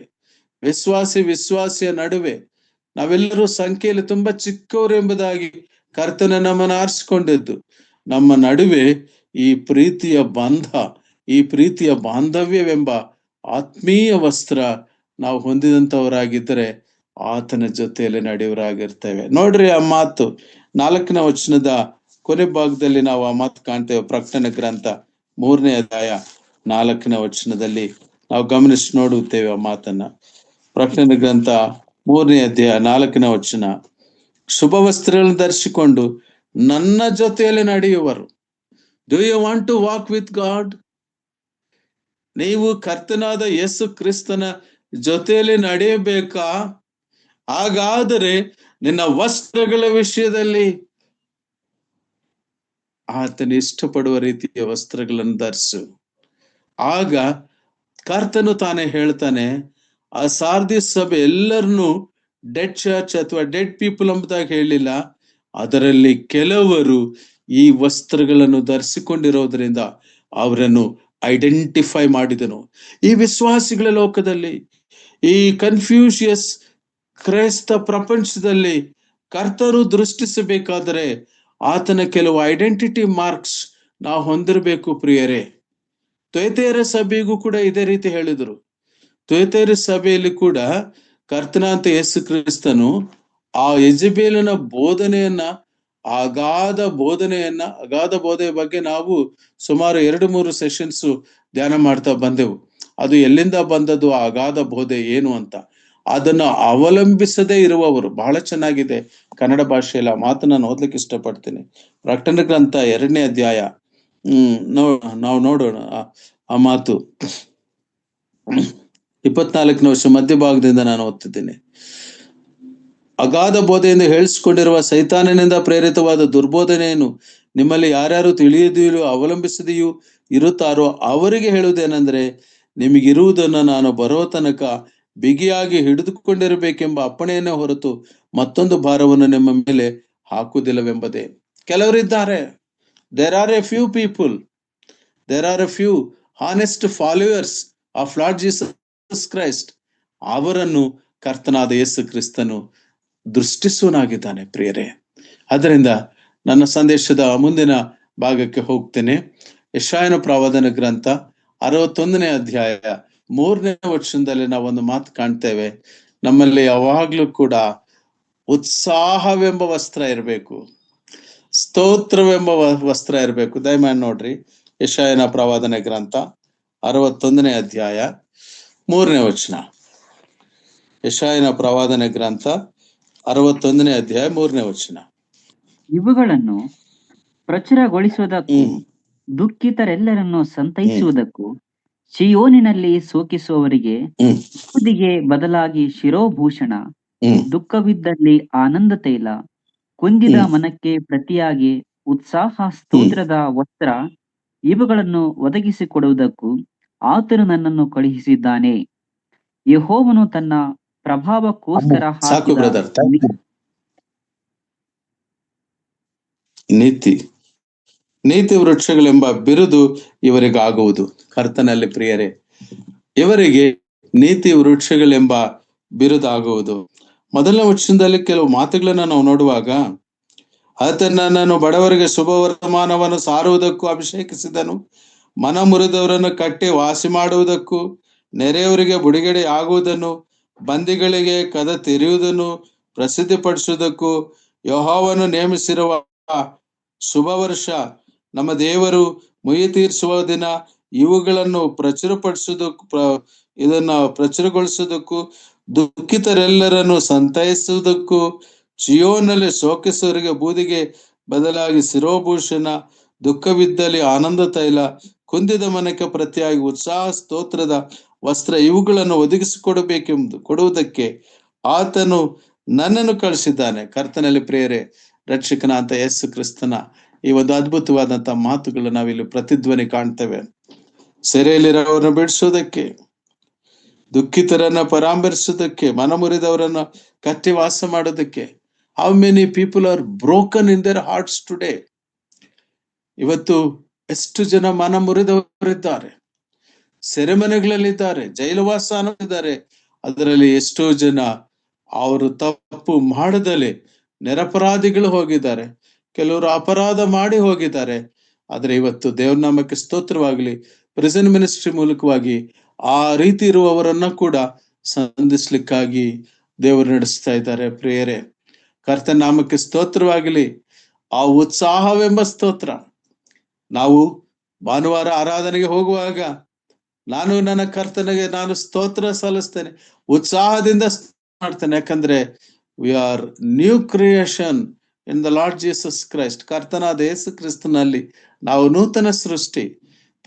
ವಿಶ್ವಾಸಿಯ ನಡುವೆ, ನಾವೆಲ್ಲರೂ ಸಂಖ್ಯೆಯಲ್ಲಿ ತುಂಬಾ ಚಿಕ್ಕವರು ಎಂಬುದಾಗಿ ಕರ್ತನ ನಮ್ಮನ್ನು ಆರಿಸಿಕೊಂಡಿದ್ದು, ನಮ್ಮ ನಡುವೆ ಈ ಪ್ರೀತಿಯ ಬಂಧ, ಈ ಪ್ರೀತಿಯ ಬಾಂಧವ್ಯವೆಂಬ ಆತ್ಮೀಯ ವಸ್ತ್ರ ನಾವು ಹೊಂದಿದಂತವರಾಗಿದ್ದರೆ ಆತನ ಜೊತೆಯಲ್ಲಿ ನಡೆಯವರಾಗಿರ್ತೇವೆ. ನೋಡ್ರಿ, ಆ ಮಾತು 4ನೇ ವಚನದ ಕೊನೆ ಭಾಗದಲ್ಲಿ ನಾವು ಆ ಮಾತು ಕಾಣ್ತೇವೆ. ಪ್ರಕಟಣೆ ಗ್ರಂಥ 3ನೇ ಅಧ್ಯಾಯ 4ನೇ ವಚನದಲ್ಲಿ ನಾವು ಗಮನಿಸಿ ನೋಡುತ್ತೇವೆ ಆ ಮಾತನ್ನ. ಪ್ರಕಟಣೆ ಗ್ರಂಥ 3ನೇ ಅಧ್ಯಾಯ 4ನೇ ವಚನ, ಶುಭ ವಸ್ತ್ರಗಳನ್ನು ಧರಿಸಿಕೊಂಡು ನನ್ನ ಜೊತೆಯಲ್ಲಿ ನಡೆಯುವರು. Do you want to walk with God? ನೀವು ಕರ್ತನಾದ ಯೇಸು ಕ್ರಿಸ್ತನ ಜೊತೆಯಲ್ಲಿ ನಡೆಯಬೇಕಾ? ಹಾಗಾದರೆ ನಿನ್ನ ವಸ್ತ್ರಗಳ ವಿಷಯದಲ್ಲಿ ಆತನ ಇಷ್ಟಪಡುವ ರೀತಿಯ ವಸ್ತ್ರಗಳನ್ನು ಧರಿಸು. ಆಗ ಕರ್ತನು ತಾನೇ ಹೇಳ್ತಾನೆ, ಆ ಸಾರ್ದಿಸ್ ಸಭೆ ಎಲ್ಲರನ್ನು ಡೆಡ್ ಚರ್ಚ್ ಅಥವಾ ಡೆಡ್ ಪೀಪಲ್ ಎಂಬುದಾಗಿ ಹೇಳಿಲ್ಲ, ಅದರಲ್ಲಿ ಕೆಲವರು ಈ ವಸ್ತ್ರಗಳನ್ನು ಧರಿಸಿಕೊಂಡಿರೋದ್ರಿಂದ ಅವರನ್ನು ಐಡೆಂಟಿಫೈ ಮಾಡಿದನು. ಈ ವಿಶ್ವಾಸಿಗಳ ಲೋಕದಲ್ಲಿ, ಈ ಕನ್ಫ್ಯೂಷಿಯಸ್ ಕ್ರೈಸ್ತ ಪ್ರಪಂಚದಲ್ಲಿ ಕರ್ತರು ದೃಷ್ಟಿಸಬೇಕಾದರೆ ಆತನ ಕೆಲವು ಐಡೆಂಟಿಟಿ ಮಾರ್ಕ್ಸ್ ನಾವು ಹೊಂದಿರಬೇಕು ಪ್ರಿಯರೇ. ತ್ವಯತೈರ ಸಭೆಗೂ ಕೂಡ ಇದೇ ರೀತಿ ಹೇಳಿದರು. ತ್ವಯತೈರ ಸಭೆಯಲ್ಲಿ ಕೂಡ ಕರ್ತನಾಂತ ಯೇಸು ಕ್ರಿಸ್ತನು ಆ ಯೆಜಬೇಲನ ಬೋಧನೆಯನ್ನ, ಅಗಾಧ ಬೋಧೆಯ ಬಗ್ಗೆ ನಾವು ಸುಮಾರು 2-3 ಸೆಷನ್ಸ್ ಧ್ಯಾನ ಮಾಡ್ತಾ ಬಂದೆವು. ಅದು ಎಲ್ಲಿಂದ ಬಂದದ್ದು, ಆ ಅಗಾಧ ಬೋಧೆ ಏನು ಅಂತ. ಅದನ್ನು ಅವಲಂಬಿಸದೇ ಇರುವವರು, ಬಹಳ ಚೆನ್ನಾಗಿದೆ ಕನ್ನಡ ಭಾಷೆಯಲ್ಲಿ ಆ ಮಾತನ್ನ ನಾನು ಓದ್ಲಿಕ್ಕೆ ಇಷ್ಟಪಡ್ತೀನಿ. ಪ್ರಕಟಣೆ ಗ್ರಂಥ 2ನೇ ಅಧ್ಯಾಯ ನಾವು ನೋಡೋಣ ಆ ಮಾತು. 24ನೇ ವರ್ಷ ಮಧ್ಯಭಾಗದಿಂದ ನಾನು ಓದ್ತಿದ್ದೀನಿ. ಅಗಾಧ ಬೋಧೆಯಿಂದ ಹೇಳಿಸಿಕೊಂಡಿರುವ ಸೈತಾನನಿಂದ ಪ್ರೇರಿತವಾದ ದುರ್ಬೋಧನೆಯನ್ನು ನಿಮ್ಮಲ್ಲಿ ಯಾರ್ಯಾರು ತಿಳಿಯದೆಯೂ ಅವಲಂಬಿಸದೆಯೂ ಇರುತ್ತಾರೋ ಅವರಿಗೆ ಹೇಳುವುದೇನೆಂದ್ರೆ, ನಿಮಗಿರುವುದನ್ನು ನಾನು ಬರೋ ತನಕ ಬಿಗಿಯಾಗಿ ಹಿಡಿದುಕೊಂಡಿರಬೇಕೆಂಬ ಅಪ್ಪಣೆಯನ್ನೇ ಹೊರತು ಮತ್ತೊಂದು ಭಾರವನ್ನು ನಿಮ್ಮ ಮೇಲೆ ಹಾಕುವುದಿಲ್ಲವೆಂಬುದೇ. ಕೆಲವರಿದ್ದಾರೆ, there are a few people, there are a few honest followers of Lord Jesus Christ. ಅವರನ್ನು ಕರ್ತನಾದ ಯೇಸು ಕ್ರಿಸ್ತನು ದೃಷ್ಟಿಸುವನಾಗಿದ್ದಾನೆ ಪ್ರಿಯರೇ. ಅದರಿಂದ ನನ್ನ ಸಂದೇಶದ ಮುಂದಿನ ಭಾಗಕ್ಕೆ ಹೋಗ್ತೇನೆ. ಯೆಶಾಯನ ಪ್ರವಾದನ ಗ್ರಂಥ 61ನೇ ಅಧ್ಯಾಯ 3ನೇ ವಚನದಲ್ಲಿ ನಾವೊಂದು ಮಾತು ಕಾಣ್ತೇವೆ. ನಮ್ಮಲ್ಲಿ ಯಾವಾಗ್ಲೂ ಕೂಡ ಉತ್ಸಾಹವೆಂಬ ವಸ್ತ್ರ ಇರಬೇಕು, ಸ್ತೋತ್ರವೆಂಬ ವಸ್ತ್ರ ಇರಬೇಕು. ದಯಮಾಡಿ ನೋಡ್ರಿ, ಯೆಶಾಯನ ಪ್ರವಾದನೆ ಗ್ರಂಥ 61ನೇ ಅಧ್ಯಾಯ 3ನೇ ವಚನ. ಯೆಶಾಯನ ಪ್ರವಾದನೆ ಗ್ರಂಥ 61ನೇ ಅಧ್ಯಾಯ 3ನೇ ವಚನ. ಇವುಗಳನ್ನು ಪ್ರಚುರಗೊಳಿಸುವುದಕ್ಕೂ ದುಃಖಿತರೆಲ್ಲರನ್ನು ಸಂತೈಸುವುದಕ್ಕೂ ಚಿಯೋನಿನಲ್ಲಿ ಶೋಕಿಸುವವರಿಗೆ ಬೂದಿಗೆ ಬದಲಾಗಿ ಶಿರೋಭೂಷಣ, ದುಃಖವಿದ್ದಲ್ಲಿ ಆನಂದ ತೈಲ, ಕುಂದಿದ ಮನಕ್ಕೆ ಪ್ರತಿಯಾಗಿ ಉತ್ಸಾಹ ಸ್ತೋತ್ರದ ವಸ್ತ್ರ, ಇವುಗಳನ್ನು ಒದಗಿಸಿಕೊಡುವುದಕ್ಕೂ ಆತನು ನನ್ನನ್ನು ಕಳುಹಿಸಿದ್ದಾನೆ. ಯೆಹೋವನು ತನ್ನ ಪ್ರಭಾವಕ್ಕೋಸ್ಕರ ಸಾಕು ಬ್ರದರ್. ನೀತಿ ವೃಕ್ಷಗಳೆಂಬ ಬಿರುದು ಇವರಿಗಾಗುವುದು. ಕರ್ತನಲ್ಲಿ ಪ್ರಿಯರೇ, ಇವರಿಗೆ ನೀತಿ ವೃಕ್ಷಗಳೆಂಬ ಬಿರುದಾಗುವುದು. ಮೊದಲನೇ ವಚನದಲ್ಲಿ ಕೆಲವು ಮಾತುಗಳನ್ನ ನಾವು ನೋಡುವಾಗ, ಆತನ ನನ್ನನ್ನು ಬಡವರಿಗೆ ಶುಭ ವರ್ತಮಾನವನ್ನು ಸಾರುವುದಕ್ಕೂ ಅಭಿಷೇಕಿಸಿದನು, ಮನ ಮುರಿದವರನ್ನು ಕಟ್ಟಿ ವಾಸಿ ಮಾಡುವುದಕ್ಕೂ, ನೆರೆಯವರಿಗೆ ಬಿಡುಗಡೆ ಆಗುವುದನ್ನು, ಬಂದಿಗಳಿಗೆ ಕದ ತೆರೆಯುವುದನ್ನು ಪ್ರಸಿದ್ಧಿಪಡಿಸುವುದಕ್ಕೂ ಯೆಹೋವನು ನೇಮಿಸಿರುವ ಶುಭ ವರ್ಷ, ನಮ್ಮ ದೇವರು ಮುಯಿ ತೀರಿಸುವ ದಿನ, ಇವುಗಳನ್ನು ಪ್ರಚುರಗೊಳಿಸುವುದಕ್ಕೂ ದುಃಖಿತರೆಲ್ಲರನ್ನು ಸಂತೈಸುವುದಕ್ಕೂ ಚಿಯೋನಲ್ಲಿ ಶೋಕಿಸುವವರಿಗೆ ಬೂದಿಗೆ ಬದಲಾಗಿ ಶಿರೋಭೂಷಣ, ದುಃಖವಿದ್ದಲ್ಲಿ ಆನಂದ ತೈಲ, ಕುಂದಿದ ಮನಕ್ಕೆ ಪ್ರತಿಯಾಗಿ ಉತ್ಸಾಹ ಸ್ತೋತ್ರದ ವಸ್ತ್ರ, ಇವುಗಳನ್ನು ಕೊಡುವುದಕ್ಕೆ ಆತನು ನನ್ನನ್ನು ಕಳಿಸಿದ್ದಾನೆ. ಕರ್ತನಲ್ಲಿ ಪ್ರಿಯರೇ, ರಕ್ಷಕನ ಅಂತ ಯೇಸು ಕ್ರಿಸ್ತನ ಈ ಒಂದು ಅದ್ಭುತವಾದಂತ ಮಾತುಗಳು ನಾವಿಲ್ಲಿ ಪ್ರತಿಧ್ವನಿ ಕಾಣ್ತೇವೆ. ಸೆರೆಯಲ್ಲಿರೋರನ್ನ ಬಿಡಿಸೋದಕ್ಕೆ, ದುಃಖಿತರನ್ನ ಪರಾಮರ್ಶಿಸೋದಕ್ಕೆ, ಮನ ಮುರಿದವರನ್ನ ಕಟ್ಟಿ ವಾಸ ಮಾಡೋದಕ್ಕೆ. How many people are broken in their hearts today. ಇವತ್ತು ಎಷ್ಟು ಜನ ಮನ ಮುರಿದವರಿದ್ದಾರೆ, ಸೆರೆಮನೆಗಳಲ್ಲಿದ್ದಾರೆ, ಜೈಲುವಾಸ ಅನ್ನೋದಿದ್ದಾರೆ. ಅದರಲ್ಲಿ ಎಷ್ಟೋ ಜನ ಅವರು ತಪ್ಪು ಮಾಡದಲೆ ನಿರಪರಾಧಿಗಳು ಹೋಗಿದ್ದಾರೆ, ಕೆಲವರು ಅಪರಾಧ ಮಾಡಿ ಹೋಗಿದ್ದಾರೆ. ಆದ್ರೆ ಇವತ್ತು ದೇವ್ರ ನಾಮಕ್ಕೆ ಸ್ತೋತ್ರವಾಗಲಿ, ಪ್ರೆಸೆಂಟ್ ಮಿನಿಸ್ಟ್ರಿ ಮೂಲಕವಾಗಿ ಆ ರೀತಿ ಇರುವವರನ್ನ ಕೂಡ ಸಂಧಿಸ್ಲಿಕ್ಕಾಗಿ ದೇವರು ನಡೆಸ್ತಾ ಇದ್ದಾರೆ. ಪ್ರಿಯರೇ, ಕರ್ತನ ನಾಮಕ್ಕೆ ಸ್ತೋತ್ರವಾಗಲಿ. ಆ ಉತ್ಸಾಹವೆಂಬ ಸ್ತೋತ್ರ, ನಾವು ಭಾನುವಾರ ಆರಾಧನೆಗೆ ಹೋಗುವಾಗ ನಾನು ನನ್ನ ಕರ್ತನಿಗೆ ನಾನು ಸ್ತೋತ್ರ ಸಲ್ಲಿಸ್ತೇನೆ, ಉತ್ಸಾಹದಿಂದ ಮಾಡ್ತೇನೆ. ಯಾಕಂದ್ರೆ we are new creation in the lord Jesus Christ. ಕರ್ತನಾದ ಯೇಸು ಕ್ರಿಸ್ತನಲ್ಲಿ ನಾವು ನೂತನ ಸೃಷ್ಟಿ.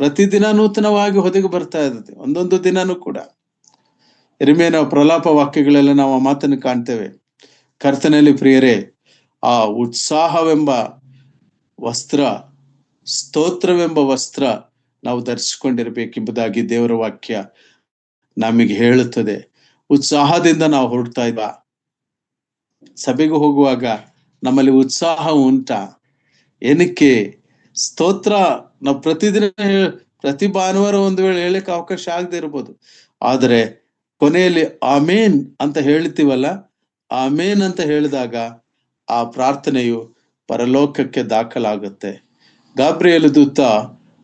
ಪ್ರತಿದಿನ ನೂತನವಾಗಿ ಹೊದಗಿ ಬರ್ತಾ ಇರ್ತದೆ, ಒಂದೊಂದು ದಿನನೂ ಕೂಡ. ಯೆರೆಮೀಯನ ಪ್ರಲಾಪ ವಾಕ್ಯಗಳೆಲ್ಲ ನಾವು ಆ ಮಾತನ್ನು ಕಾಣ್ತೇವೆ. ಕರ್ತನಲ್ಲಿ ಪ್ರಿಯರೇ, ಆ ಉತ್ಸಾಹವೆಂಬ ವಸ್ತ್ರ, ಸ್ತೋತ್ರವೆಂಬ ವಸ್ತ್ರ ನಾವು ಧರಿಸಿಕೊಂಡಿರ್ಬೇಕೆಂಬುದಾಗಿ ದೇವರ ವಾಕ್ಯ ನಮಗೆ ಹೇಳುತ್ತದೆ. ಉತ್ಸಾಹದಿಂದ ನಾವು ಹೊರಡ್ತಾ ಇದ್ವಾ? ಸಭೆಗೆ ಹೋಗುವಾಗ ನಮ್ಮಲ್ಲಿ ಉತ್ಸಾಹ ಉಂಟಾ? ಏನಕ್ಕೆ? ಸ್ತೋತ್ರ ನಾವು ಪ್ರತಿ ಭಾನುವಾರ ಒಂದು ವೇಳೆ ಹೇಳಕ್ಕೆ ಅವಕಾಶ ಆಗದೆ ಇರ್ಬೋದು, ಆದರೆ ಕೊನೆಯಲ್ಲಿ ಆಮೇನ್ ಅಂತ ಹೇಳ್ತೀವಲ್ಲ, ಆಮೇನ್ ಅಂತ ಹೇಳಿದಾಗ ಆ ಪ್ರಾರ್ಥನೆಯು ಪರಲೋಕಕ್ಕೆ ದಾಖಲಾಗುತ್ತೆ. ಗಾಬ್ರಿಯೇಲ ದೂತ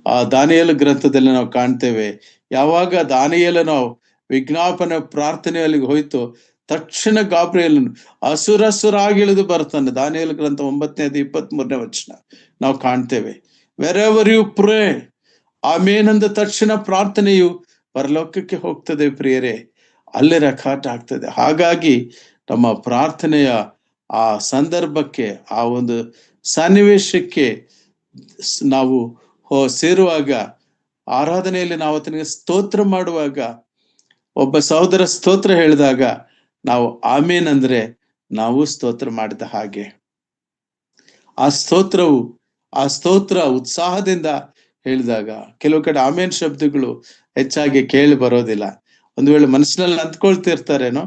ಆ ದಾನಿಯೇಲ ಗ್ರಂಥದಲ್ಲಿ ನಾವು ಕಾಣ್ತೇವೆ, ಯಾವಾಗ ದಾನಿಯೇಲನ ವಿಜ್ಞಾಪನೆ ಪ್ರಾರ್ಥನೆಯಲ್ಲಿ ಹೋಯ್ತು, ತಕ್ಷಣ ಗಾಬ್ರಿಯೇಲನು ಹಸುರಾಗಿ ಇಳಿದು ಬರ್ತಾನೆ. ದಾನಿಯೇಲ ಗ್ರಂಥ 9:23 ವಚನ ನಾವು ಕಾಣ್ತೇವೆ. ವೆರೆವರ್ ಯು ಪ್ರೇ, ಆಮೇನ್ ಅಂದ ತಕ್ಷಣ ಪ್ರಾರ್ಥನೆಯು ಪರಲೋಕಕ್ಕೆ ಹೋಗ್ತದೆ. ಪ್ರಿಯರೇ, ಅಲ್ಲೇ ರೆಕಾರ್ಡ್ ಆಗ್ತದೆ. ಹಾಗಾಗಿ ನಮ್ಮ ಪ್ರಾರ್ಥನೆಯ ಆ ಸಂದರ್ಭಕ್ಕೆ, ಆ ಒಂದು ಸನ್ನಿವೇಶಕ್ಕೆ ನಾವು ಸೇರುವಾಗ, ಆರಾಧನೆಯಲ್ಲಿ ನಾವು ಆತನಿಗೆ ಸ್ತೋತ್ರ ಮಾಡುವಾಗ, ಒಬ್ಬ ಸಹೋದರ ಸ್ತೋತ್ರ ಹೇಳಿದಾಗ ನಾವು ಆಮೇನ್ ಅಂದ್ರೆ ನಾವು ಸ್ತೋತ್ರ ಮಾಡಿದ ಹಾಗೆ. ಆ ಸ್ತೋತ್ರ ಉತ್ಸಾಹದಿಂದ ಹೇಳಿದಾಗ, ಕೆಲವು ಕಡೆ ಆಮೇನ್ ಶಬ್ದಗಳು ಹೆಚ್ಚಾಗಿ ಕೇಳಿ ಬರೋದಿಲ್ಲ. ಒಂದು ವೇಳೆ ಮನಸ್ಸಿನಲ್ಲಿ ಅಂದ್ಕೊಳ್ತಿರ್ತಾರೇನೋ,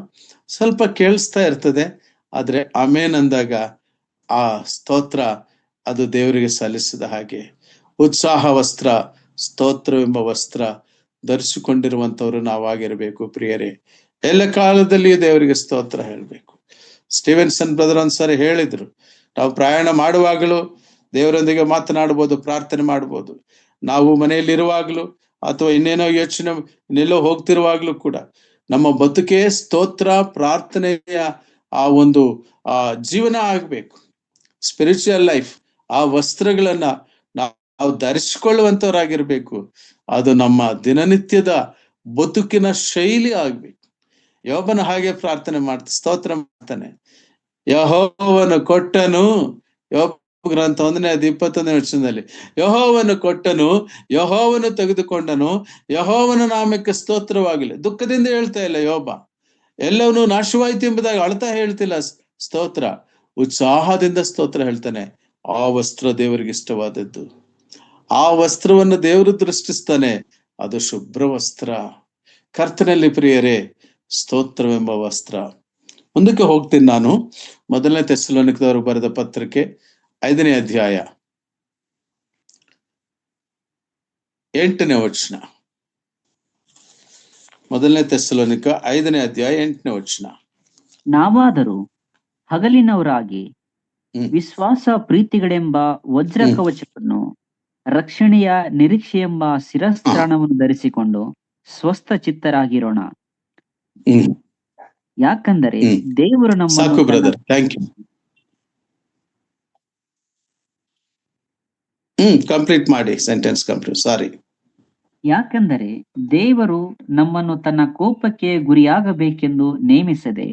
ಸ್ವಲ್ಪ ಕೇಳಿಸ್ತಾ ಇರ್ತದೆ. ಆದ್ರೆ ಆಮೇನ್ ಅಂದಾಗ ಆ ಸ್ತೋತ್ರ ಅದು ದೇವರಿಗೆ ಸಲ್ಲಿಸಿದ ಹಾಗೆ. ಉತ್ಸಾಹ ವಸ್ತ್ರ, ಸ್ತೋತ್ರವೆಂಬ ವಸ್ತ್ರ ಧರಿಸಿಕೊಂಡಿರುವಂತವ್ರು ನಾವಾಗಿರ್ಬೇಕು. ಪ್ರಿಯರೇ, ಎಲ್ಲ ಕಾಲದಲ್ಲಿಯೂ ದೇವರಿಗೆ ಸ್ತೋತ್ರ ಹೇಳ್ಬೇಕು. ಸ್ಟೀವೆನ್ಸನ್ ಬ್ರದರ್ ಒಂದ್ಸರಿ ಹೇಳಿದ್ರು, ನಾವು ಪ್ರಯಾಣ ಮಾಡುವಾಗಲೂ ದೇವರೊಂದಿಗೆ ಮಾತನಾಡ್ಬೋದು, ಪ್ರಾರ್ಥನೆ ಮಾಡ್ಬೋದು. ನಾವು ಮನೆಯಲ್ಲಿರುವಾಗಲೂ ಅಥವಾ ಇನ್ನೇನೋ ಯೋಚನೆ, ಇನ್ನೆಲ್ಲೋ ಹೋಗ್ತಿರುವಾಗ್ಲೂ ಕೂಡ ನಮ್ಮ ಬದುಕೆ ಸ್ತೋತ್ರ ಪ್ರಾರ್ಥನೆಯ ಆ ಒಂದು ಜೀವನ ಆಗ್ಬೇಕು. ಸ್ಪಿರಿಚುವಲ್ ಲೈಫ್, ಆ ವಸ್ತ್ರಗಳನ್ನ ನಾವು ಧರಿಸಿಕೊಳ್ಳುವಂತವರಾಗಿರ್ಬೇಕು. ಅದು ನಮ್ಮ ದಿನನಿತ್ಯದ ಬದುಕಿನ ಶೈಲಿ ಆಗ್ಬೇಕು. ಯೋಬನ ಹಾಗೆ ಪ್ರಾರ್ಥನೆ ಸ್ತೋತ್ರ ಮಾಡ್ತಾನೆ. ಯೆಹೋವನು ಕೊಟ್ಟನು, ಯೋಬ ಗ್ರಂಥ 1:21 ಯೆಹೋವನು ಕೊಟ್ಟನು, ಯೆಹೋವನು ತೆಗೆದುಕೊಂಡನು, ಯೆಹೋವನ ನಾಮಕ್ಕೆ ಸ್ತೋತ್ರವಾಗಲಿ. ದುಃಖದಿಂದ ಹೇಳ್ತಾ ಇಲ್ಲ ಯೋಬ, ಎಲ್ಲವನ್ನೂ ನಾಶವಾಯ್ತು ಎಂಬುದಾಗಿ ಅಳ್ತಾ ಹೇಳ್ತಿಲ್ಲ ಸ್ತೋತ್ರ, ಉತ್ಸಾಹದಿಂದ ಸ್ತೋತ್ರ ಹೇಳ್ತಾನೆ. ಆ ವಸ್ತ್ರ ದೇವರಿಗೆ ಇಷ್ಟವಾದದ್ದು, ಆ ವಸ್ತ್ರವನ್ನು ದೇವರು ದೃಷ್ಟಿಸ್ತಾನೆ, ಅದು ಶುಭ್ರ ವಸ್ತ್ರ. ಕರ್ತನಲ್ಲಿ ಪ್ರಿಯರೇ, ಸ್ತೋತ್ರವೆಂಬ ವಸ್ತ್ರ. ಮುಂದಕ್ಕೆ ಹೋಗ್ತೀನಿ ನಾನು. 1 ಥೆಸಲೋನಿಕದವರು ಬರೆದ ಪತ್ರಿಕೆ 5ನೇ ಅಧ್ಯಾಯ 8ನೇ ವಚನ. 1 ಥೆಸಲೋನಿಕ 5ನೇ ಅಧ್ಯಾಯ 8ನೇ ವಚನ. ನಾವಾದರೂ ಹಗಲಿನವರಾಗಿ ವಿಶ್ವಾಸ ಪ್ರೀತಿಗಳೆಂಬ ವಜ್ರ ಕವಚವನ್ನು, ರಕ್ಷಣೆಯ ನಿರೀಕ್ಷೆಯೆಂಬ ಶಿರಸ್ತ್ರಾಣವನ್ನು ಧರಿಸಿಕೊಂಡು ಸ್ವಸ್ಥ ಚಿತ್ತರಾಗಿರೋಣ. ಯಾಕಂದರೆ ದೇವರು ಸಾಕು ಬ್ರದರ್, ಥ್ಯಾಂಕ್ ಯು. ಕಂಪ್ಲೀಟ್ ಮಾಡಿ, ಸೆಂಟೆನ್ಸ್ ಕಂಪ್ಲೀಟ್. ಸಾರಿ. ಯಾಕಂದರೆ ದೇವರು ನಮ್ಮನ್ನು ತನ್ನ ಕೋಪಕ್ಕೆ ಗುರಿಯಾಗಬೇಕೆಂದು ನೇಮಿಸದೆ,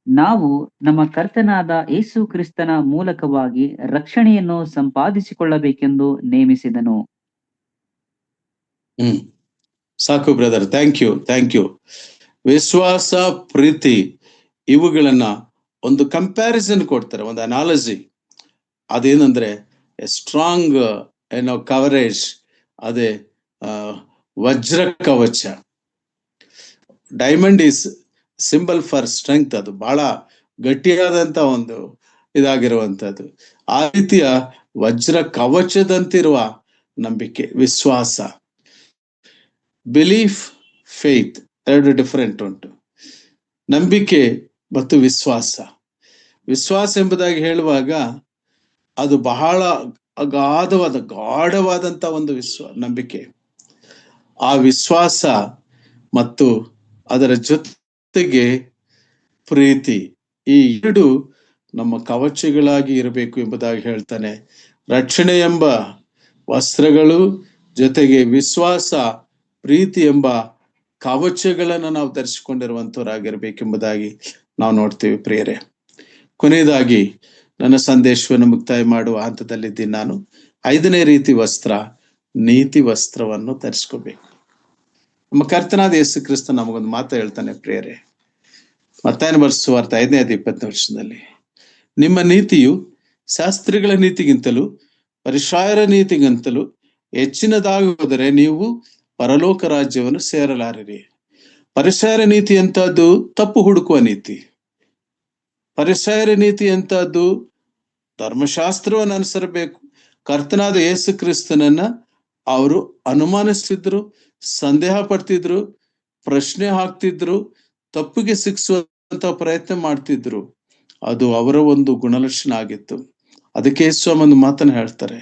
ನಾವು ನಮ್ಮ ಕರ್ತನಾದ ಯೇಸು ಕ್ರಿಸ್ತನ ಮೂಲಕವಾಗಿ ರಕ್ಷಣೆಯನ್ನು ಸಂಪಾದಿಸಿಕೊಳ್ಳಬೇಕೆಂದು ನೇಮಿಸಿದನು. ಸಾಕು brother, thank you, thank you. ವಿಶ್ವಾಸ ಪ್ರೀತಿ ಇವುಗಳನ್ನ ಒಂದು ಕಂಪ್ಯಾರಿಸನ್ ಕೊಡ್ತಾರೆ, ಒಂದು ಅನಾಲಜಿ. ಅದೇನಂದ್ರೆ ಸ್ಟ್ರಾಂಗ್ ಕವರೇಜ್, ಅದೇ ವಜ್ರ ಕವಚ. Diamond is symbol for strength, ಅದು ಬಹಳ ಗಟ್ಟಿಯಾದಂತ ಒಂದು ಇದಾಗಿರುವಂತದ್ದು. ಆ ರೀತಿಯ ವಜ್ರ ಕವಚದಂತಿರುವ ನಂಬಿಕೆ, ವಿಶ್ವಾಸ. ಬಿಲೀಫ್, ಫೇತ್ ಎರಡು ಡಿಫರೆಂಟ್ ಉಂಟು. ನಂಬಿಕೆ ಮತ್ತು ವಿಶ್ವಾಸ. ವಿಶ್ವಾಸ ಎಂಬುದಾಗಿ ಹೇಳುವಾಗ ಅದು ಬಹಳ ಗಾಢವಾದಂತ ಒಂದು ನಂಬಿಕೆ. ಆ ವಿಶ್ವಾಸ ಮತ್ತು ಅದರ ಜೊತೆಗೆ ಪ್ರೀತಿ, ಈ ಎರಡು ನಮ್ಮ ಕವಚಗಳಾಗಿ ಇರಬೇಕು ಎಂಬುದಾಗಿ ಹೇಳ್ತಾನೆ. ರಕ್ಷಣೆ ಎಂಬ ವಸ್ತ್ರಗಳು ಜೊತೆಗೆ ವಿಶ್ವಾಸ ಪ್ರೀತಿ ಎಂಬ ಕವಚಗಳನ್ನು ನಾವು ಧರಿಸಿಕೊಂಡಿರುವಂತವರಾಗಿರ್ಬೇಕೆಂಬುದಾಗಿ ನಾವು ನೋಡ್ತೀವಿ ಪ್ರಿಯರೇ. ಕೊನೆಯದಾಗಿ ನನ್ನ ಸಂದೇಶವನ್ನು ಮುಕ್ತಾಯ ಮಾಡುವ ಹಂತದಲ್ಲಿದ್ದೀನಿ ನಾನು. 5ನೇ ರೀತಿ ವಸ್ತ್ರ, ನೀತಿ ವಸ್ತ್ರವನ್ನು ಧರಿಸ್ಕೋಬೇಕು. ನಮ್ಮ ಕರ್ತನಾದ ಯೇಸು ಕ್ರಿಸ್ತ ನಮಗೊಂದು ಮಾತು ಹೇಳ್ತಾನೆ ಪ್ರಿಯರೇ, ಮತ್ತಾಯನ ಬರೆಸುವಾರ್ತೆ 5ನೇ ಅಧ್ಯಾಯ 20ನೇ ವಚನದಲ್ಲಿ, ನಿಮ್ಮ ನೀತಿಯು ಶಾಸ್ತ್ರಿಗಳ ನೀತಿಗಿಂತಲೂ ಪರಿಸಯ್ಯರ ನೀತಿಗಿಂತಲೂ ಹೆಚ್ಚಿನದಾಗಿ ಹೋದರೆ ನೀವು ಪರಲೋಕ ರಾಜ್ಯವನ್ನು ಸೇರಲಾರಿರಿ. ಪರಿಸಯ್ಯರ ನೀತಿ ಅಂತದ್ದು ತಪ್ಪು ಹುಡುಕುವ ನೀತಿ. ಪರಿಸಯ್ಯರ ನೀತಿ ಅಂತದ್ದು ಧರ್ಮಶಾಸ್ತ್ರವನ್ನು ಅನುಸರಬೇಕು. ಕರ್ತನಾದ ಯೇಸು ಕ್ರಿಸ್ತನನ್ನ ಅವರು ಅನುಮಾನಿಸ್ತಿದ್ರು, ಸಂದೇಹ ಪಡ್ತಿದ್ರು, ಪ್ರಶ್ನೆ ಹಾಕ್ತಿದ್ರು, ತಪ್ಪಿಗೆ ಶಿಕ್ಷಿಸುವಂತ ಪ್ರಯತ್ನ ಮಾಡ್ತಿದ್ರು. ಅದು ಅವರ ಒಂದು ಗುಣಲಕ್ಷಣ ಆಗಿತ್ತು. ಅದಕ್ಕೆ ಯೇಸು ಒಂದು ಮಾತನ್ನ ಹೇಳ್ತಾರೆ.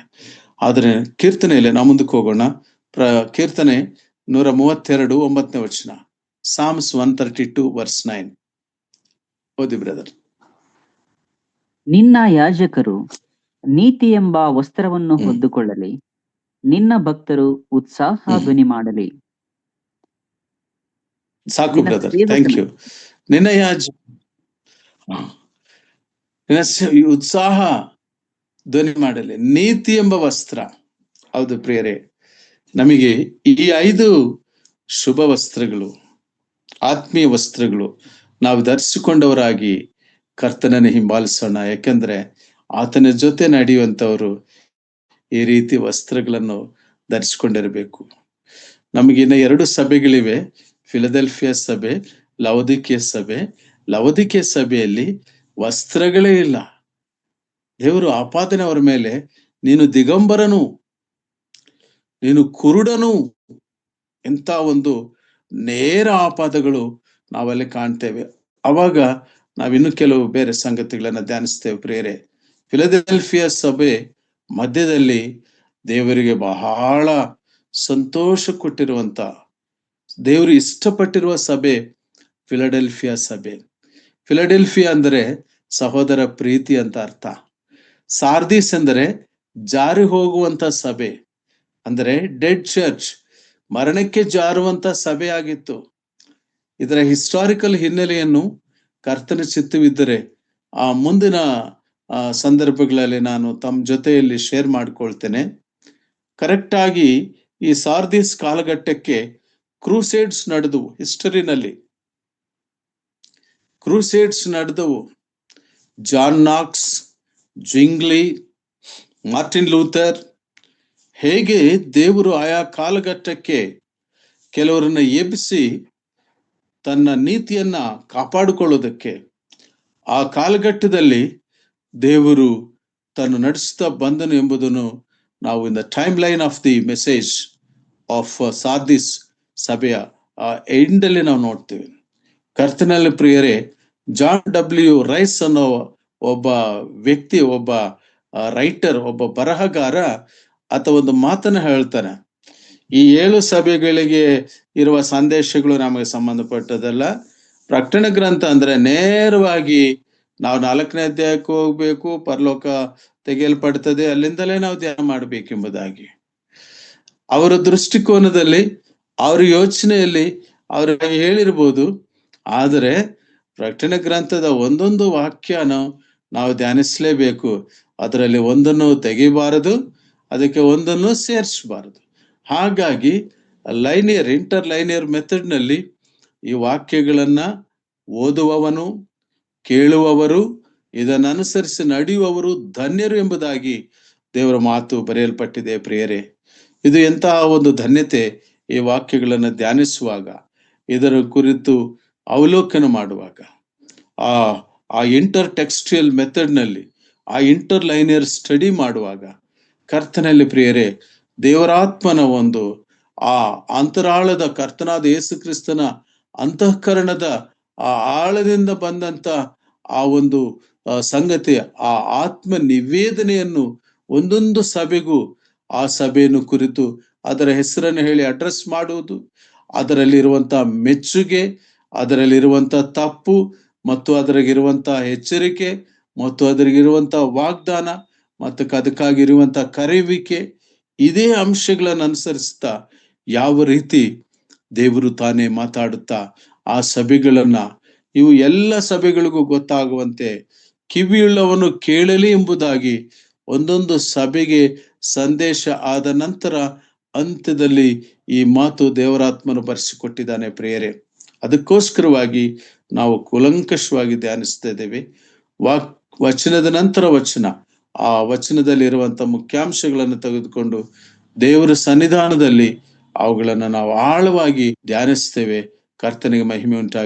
ಆದ್ರೆ ಕೀರ್ತನೆಯಲ್ಲಿ ನಾವು ಮುಂದಕ್ಕೆ ಹೋಗೋಣ. ಕೀರ್ತನೆ 132 9ನೇ ವಚನ, ಸಾಮ್ಸ್ 132 verse 9. ಓದಿ ಬ್ರದರ್. ನಿನ್ನ ಯಾಜಕರು ನೀತಿ ಎಂಬ ವಸ್ತ್ರವನ್ನು ಹೊದ್ದುಕೊಳ್ಳಲಿ, ನಿನ್ನ ಭಕ್ತರು ಉತ್ಸಾಹ ಧ್ವನಿ ಮಾಡಲಿ. ಸಾಕು ಬ್ರದರ್, ಥ್ಯಾಂಕ್ ಯು. ನಿನ್ನ ಉತ್ಸಾಹ ಧ್ವನಿ ಮಾಡಲಿ, ನೀತಿ ಎಂಬ ವಸ್ತ್ರ. ಹೌದು ಪ್ರಿಯರೇ, ನಮಗೆ ಈ 5 ಶುಭ ವಸ್ತ್ರಗಳು, ಆತ್ಮೀಯ ವಸ್ತ್ರಗಳು ನಾವು ಧರಿಸಿಕೊಂಡವರಾಗಿ ಕರ್ತನನ್ನು ಹಿಂಬಾಲಿಸೋಣ. ಯಾಕೆಂದ್ರೆ ಆತನ ಜೊತೆ ನಡೆಯುವಂತವರು ಈ ರೀತಿ ವಸ್ತ್ರಗಳನ್ನು ಧರಿಸಿಕೊಂಡಿರಬೇಕು. ನಮಗಿನ್ನ 2 ಸಭೆಗಳಿವೆ, ಫಿಲದೆಲ್ಫಿಯಾ ಸಭೆ, ಲವೋದಿಕೀಯ ಸಭೆ. ಲವೋದಿಕೀಯ ಸಭೆಯಲ್ಲಿ ವಸ್ತ್ರಗಳೇ ಇಲ್ಲ. ದೇವರು ಆಪಾದನೆ ಅವರ ಮೇಲೆ, ನೀನು ದಿಗಂಬರನು, ನೀನು ಕುರುಡನು, ಎಂತ ಒಂದು ನೇರ ಆಪಾದಗಳು ನಾವಲ್ಲಿ ಕಾಣ್ತೇವೆ. ಅವಾಗ ನಾವಿನ್ನು ಕೆಲವು ಬೇರೆ ಸಂಗತಿಗಳನ್ನ ಧ್ಯಾನಿಸ್ತೇವೆ ಪ್ರಿಯರೇ. ಫಿಲದೆಲ್ಫಿಯಾ ಸಭೆ ಮಧ್ಯದಲ್ಲಿ ದೇವರಿಗೆ ಬಹಳ ಸಂತೋಷ ಕೊಟ್ಟಿರುವಂತ, ದೇವರು ಇಷ್ಟಪಟ್ಟಿರುವ ಸಭೆ ಫಿಲಡೆಲ್ಫಿಯಾ ಸಭೆ. ಫಿಲಡೆಲ್ಫಿಯಾ ಅಂದರೆ ಸಹೋದರ ಪ್ರೀತಿ ಅಂತ ಅರ್ಥ. ಸಾರ್ದಿಸ್ ಅಂದರೆ ಜಾರಿ ಹೋಗುವಂತ ಸಭೆ, ಅಂದರೆ ಡೆಡ್ ಚರ್ಚ್, ಮರಣಕ್ಕೆ ಜಾರುವಂತ ಸಭೆ ಆಗಿತ್ತು. ಇದರ ಹಿಸ್ಟಾರಿಕಲ್ ಹಿನ್ನೆಲೆಯನ್ನು ಕರ್ತನ ಚಿತ್ತವಿದ್ದರೆ ಮುಂದಿನ ಸಂದರ್ಭಗಳಲ್ಲಿ ನಾನು ತಮ್ಮ ಜೊತೆಯಲ್ಲಿ ಶೇರ್ ಮಾಡ್ಕೊಳ್ತೇನೆ. ಕರೆಕ್ಟ್ ಆಗಿ ಈ ಸಾರ್ದಿಸ್ ಕಾಲಘಟ್ಟಕ್ಕೆ ಕ್ರೂಸೇಡ್ಸ್ ನಡೆದವು. ಹಿಸ್ಟರಿನಲ್ಲಿ ಕ್ರೂಸೇಡ್ಸ್ ನಡೆದವು. ಜಾನ್ ನಾಕ್ಸ್, ಜಿಂಗ್ಲಿ, ಮಾರ್ಟಿನ್ ಲೂಥರ್, ಹೇಗೆ ದೇವರು ಆಯಾ ಕಾಲಘಟ್ಟಕ್ಕೆ ಕೆಲವರನ್ನ ಎಬ್ಬಿಸಿ ತನ್ನ ನೀತಿಯನ್ನ ಕಾಪಾಡಿಕೊಳ್ಳೋದಕ್ಕೆ ಆ ಕಾಲಘಟ್ಟದಲ್ಲಿ ದೇವರು ತನ್ನ ನಡೆಸ್ತಾ ಬಂದನು ಎಂಬುದನ್ನು ನಾವು in the time line of the message of Sardis ಸಭೆಯ ಎಂಡಲ್ಲಿ ನಾವು ನೋಡ್ತೇವೆ. ಕರ್ತನಲ್ಲಿ ಪ್ರಿಯರೇ, ಜಾನ್ ಡಬ್ಲ್ಯೂ ರೈಸ್ ಅನ್ನೋ ಒಬ್ಬ ವ್ಯಕ್ತಿ, ಒಬ್ಬ ರೈಟರ್, ಒಬ್ಬ ಬರಹಗಾರ ಆತ ಒಂದು ಮಾತನ್ನ ಹೇಳ್ತಾನೆ. ಈ 7 ಸಭೆಗಳಿಗೆ ಇರುವ ಸಂದೇಶಗಳು ನಮಗೆ ಸಂಬಂಧಪಟ್ಟದಲ್ಲ. ಪ್ರಕಟಣೆ ಗ್ರಂಥ ಅಂದ್ರೆ ನೇರವಾಗಿ ನಾವು 4ನೇ ಅಧ್ಯಾಯಕ್ಕೆ ಹೋಗ್ಬೇಕು, ಪರಲೋಕ ತೆಗೆಯಲ್ಪಡ್ತದೆ, ಅಲ್ಲಿಂದಲೇ ನಾವು ಧ್ಯಾನ ಮಾಡ್ಬೇಕೆಂಬುದಾಗಿ ಅವರ ದೃಷ್ಟಿಕೋನದಲ್ಲಿ, ಅವ್ರ ಯೋಚನೆಯಲ್ಲಿ ಅವ್ರು ಹೇಳಿರ್ಬೋದು. ಆದರೆ ಪ್ರಕಟಣೆ ಗ್ರಂಥದ ಒಂದೊಂದು ವಾಕ್ಯನ ನಾವು ಧ್ಯಾನಿಸಲೇಬೇಕು. ಅದರಲ್ಲಿ ಒಂದನ್ನು ತೆಗಿಬಾರದು, ಅದಕ್ಕೆ ಒಂದನ್ನು ಸೇರಿಸಬಾರದು. ಹಾಗಾಗಿ ಲೈನಿಯರ್, ಇಂಟರ್ಲೈನಿಯರ್ ಮೆಥಡ್ ನಲ್ಲಿ ಈ ವಾಕ್ಯಗಳನ್ನ ಓದುವವನು, ಕೇಳುವವರು, ಇದನ್ನು ಅನುಸರಿಸಿ ನಡೆಯುವವರು ಧನ್ಯರು ಎಂಬುದಾಗಿ ದೇವರ ಮಾತು ಬರೆಯಲ್ಪಟ್ಟಿದೆ. ಪ್ರಿಯರೇ, ಇದು ಎಂತಹ ಒಂದು ಧನ್ಯತೆ! ಈ ವಾಕ್ಯಗಳನ್ನು ಧ್ಯಾನಿಸುವಾಗ, ಇದರ ಕುರಿತು ಅವಲೋಕನ ಮಾಡುವಾಗ, ಆ ಇಂಟರ್ ಟೆಕ್ಸ್ಚುಯಲ್ ಮೆಥಡ್ ನಲ್ಲಿ, ಆ ಇಂಟರ್ಲೈನಿಯರ್ ಸ್ಟಡಿ ಮಾಡುವಾಗ, ಕರ್ತನಲ್ಲಿ ಪ್ರಿಯರೇ, ದೇವರಾತ್ಮನ ಒಂದು ಆ ಅಂತರಾಳದ, ಕರ್ತನಾದ ಯೇಸು ಕ್ರಿಸ್ತನ ಅಂತಃಕರಣದ ಆ ಆಳದಿಂದ ಬಂದಂತ ಆ ಒಂದು ಸಂಗತಿ, ಆ ಆತ್ಮ ನಿವೇದನೆಯನ್ನು ಒಂದೊಂದು ಸಭೆಗೂ ಆ ಸಭೆಯನ್ನು ಕುರಿತು ಅದರ ಹೆಸರನ್ನು ಹೇಳಿ ಅಡ್ರೆಸ್ ಮಾಡುವುದು, ಅದರಲ್ಲಿರುವಂತ ಮೆಚ್ಚುಗೆ, ಅದರಲ್ಲಿರುವಂತ ತಪ್ಪು ಮತ್ತು ಅದರಿಗಿರುವಂತ ಎಚ್ಚರಿಕೆ ಮತ್ತು ಅದರಿಗಿರುವಂತ ವಾಗ್ದಾನ ಮತ್ತು ಅದಕ್ಕಾಗಿರುವಂತ ಕರೆಯುವಿಕೆ, ಇದೇ ಅಂಶಗಳನ್ನು ಅನುಸರಿಸ್ತಾ ಯಾವ ರೀತಿ ದೇವರು ತಾನೇ ಮಾತಾಡುತ್ತಾ ಆ ಸಭೆಗಳನ್ನ, ಇವು ಎಲ್ಲ ಸಭೆಗಳಿಗೂ ಗೊತ್ತಾಗುವಂತೆ ಕಿವಿಯುಳ್ಳವನು ಕೇಳಲಿ ಎಂಬುದಾಗಿ ಒಂದೊಂದು ಸಭೆಗೆ ಸಂದೇಶ ಆದ ನಂತರ ಅಂತ್ಯದಲ್ಲಿ ಈ ಮಾತು ದೇವರಾತ್ಮನು ಬರೆಸಿಕೊಟ್ಟಿದ್ದಾನೆ. ಪ್ರಿಯರೇ, ಅದಕ್ಕೋಸ್ಕರವಾಗಿ ನಾವು ಕೂಲಂಕಷವಾಗಿ ಧ್ಯಾನಿಸ್ತಾ ಇದ್ದೇವೆ. ವಚನದ ನಂತರ ವಚನ, ಆ ವಚನದಲ್ಲಿರುವಂತ ಮುಖ್ಯಾಂಶಗಳನ್ನು ತೆಗೆದುಕೊಂಡು ದೇವರ ಸನ್ನಿಧಾನದಲ್ಲಿ ಅವುಗಳನ್ನು ನಾವು ಆಳವಾಗಿ ಧ್ಯಾನಿಸ್ತೇವೆ. ಕರ್ತನಿಗೆ ಮಹಿಮೆ ಉಂಟಾಗಿ